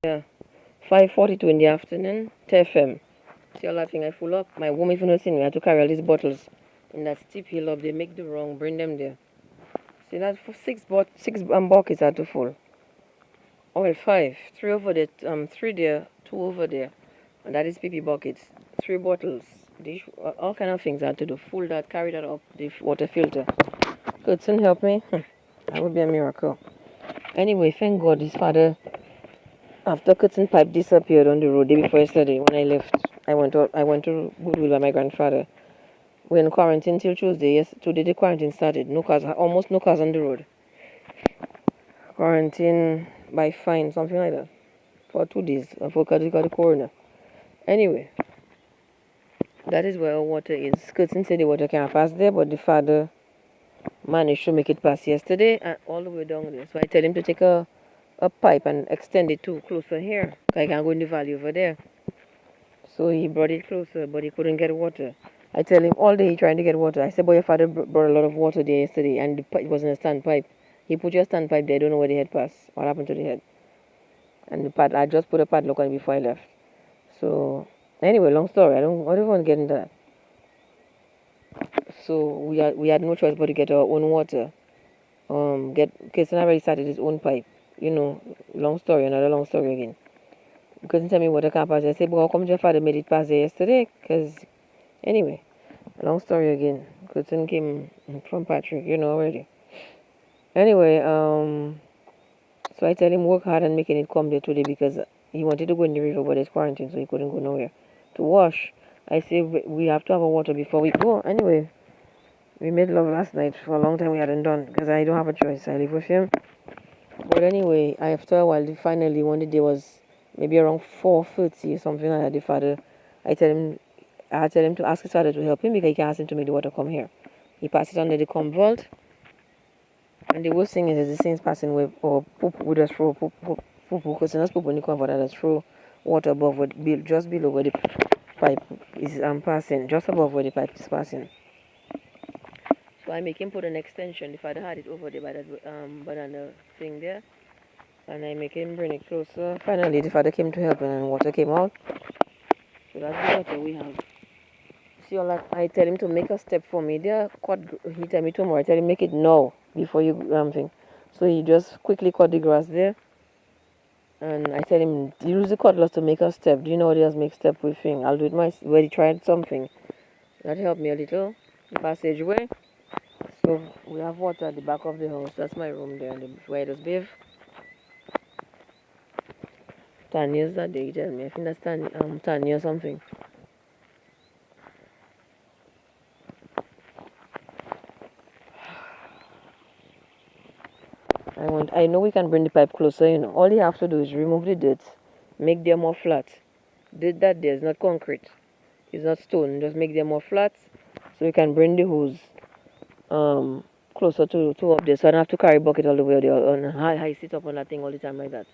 Yeah, 5:42 in the afternoon. Tere Ferm. See all that thing I full up? My woman even not seen me. I had to carry all these bottles in that steep hill up. They make the wrong, bring them there. See that for six buckets are to full. Oh well, five. Three over there, three there, two over there. And that is PP buckets. Three bottles. All kind of things I had to do. Full that, carry that up, the water filter. Could soon help me. That would be a miracle. Anyway, thank God his father, after curtain pipe disappeared on the road day before yesterday when I left. I went to Goodwill by my grandfather. We're in quarantine till Tuesday. Yes, today the quarantine started. No cars, almost no cars on the road. Quarantine by fine, something like that, for 2 days. I forgot to the coroner. Anyway, that is where our water is. Curtain said the water can't pass there, but the father managed to make it pass yesterday and all the way down there. So I tell him to take a pipe and extend it to closer here. I can go in the valley over there. So he brought it closer, but he couldn't get water. I tell him all day he trying to get water. I said, boy, your father brought a lot of water there yesterday, and it wasn't a standpipe. He put your standpipe there. I don't know where the head passed. What happened to the head? And I just put a padlock on it before I left. So anyway, long story. I don't want to get into that. So we had no choice but to get our own water. Kirsten already started his own pipe. Long story, another long story again. You couldn't tell me water can't pass. I said, but how come your father made it pass there yesterday? Because anyway, long story again. Cousin came from Patrick, already. Anyway, so I tell him work hard and making it come there today because he wanted to go in the river, but there's quarantine, so he couldn't go nowhere to wash. I say we have to have a water before we go. Anyway, we made love last night for a long time we hadn't done because I don't have a choice. I live with him. But anyway, after a while, finally one day was maybe around 4:30 or something like that. The father, I tell him I tell him to ask his father to help him because he can ask him to make the water come here. He passes it under the cum vault, and the worst thing is the things passing with or poop with us throw poop because it's not poop when you come vault and just throw water above what just below where the pipe is passing, just above where the pipe is passing. So I make him put an extension. The father had it over there by that banana thing there, and I make him bring it closer. Finally, the father came to help, and water came out. So that's the water we have. See all that? I tell him to make a step for me. There, he tell me tomorrow. I tell him make it now before you thing. So he just quickly cut the grass there, and I tell him use the cutlass to make a step. Do you know what he has make step with thing? I'll do it myself. Where he tried something that helped me a little. The passageway. So we have water at the back of the house. That's my room there, where I just bathe. Tanya's that day, he tell me. I think that's Tanya or something. I know we can bring the pipe closer. All you have to do is remove the dirt, make them more flat. Dirt that there is not concrete, it's not stone. Just make them more flat, so we can bring the hose closer to up there. So I don't have to carry bucket all the way there and I sit up on that thing all the time like that.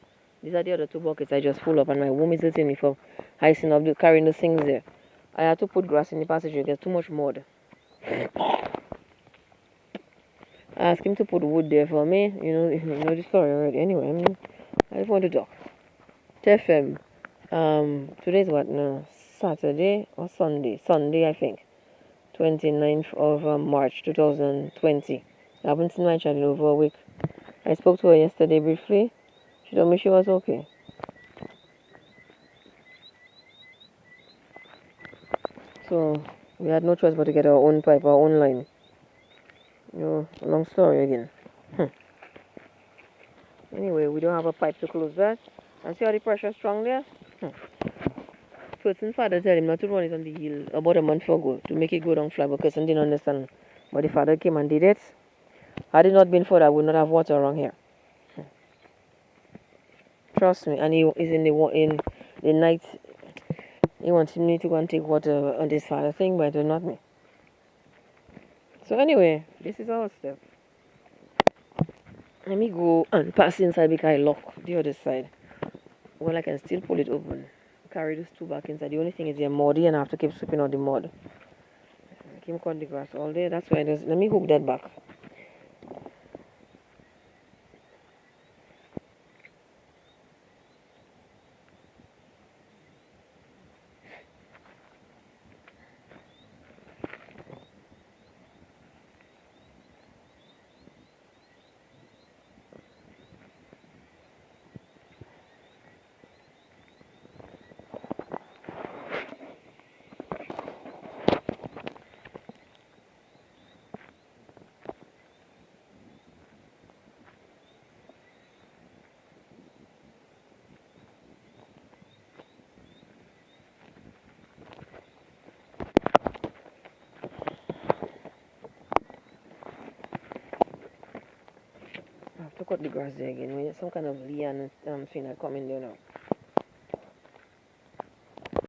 These are the other two buckets I just full up, and my woman is hitting me for hicing up carrying the things there. I had to put grass in the passage because too much mud. I asked him to put wood there for me. You know the story already. Anyway, I just want to talk. Tere Ferm. Today's what now? Saturday or Sunday? Sunday, I think. 29th of March 2020. I haven't seen my child in over a week. I spoke to her yesterday briefly. She told me she was okay. So we had no choice but to get our own pipe, our own line. Long story again. Anyway, we don't have a pipe to close that. And see how the pressure strong there? Person's father tell him not to run it on the hill about a month ago to make it go down flat, but person didn't understand. But the father came and did it. Had it not been for that, I would not have water around here. Trust me. And he is in the night. He wanted me to go and take water on this father thing, but it not me. So anyway, this is our step. Let me go and pass inside because I lock the other side. Well, I can still pull it open. Carry those two back inside. The only thing is they're muddy and I have to keep sweeping out the mud. I keep cutting the grass all day. That's why let me hook that back. cut the grass there again. When some kind of lian thing that coming there now.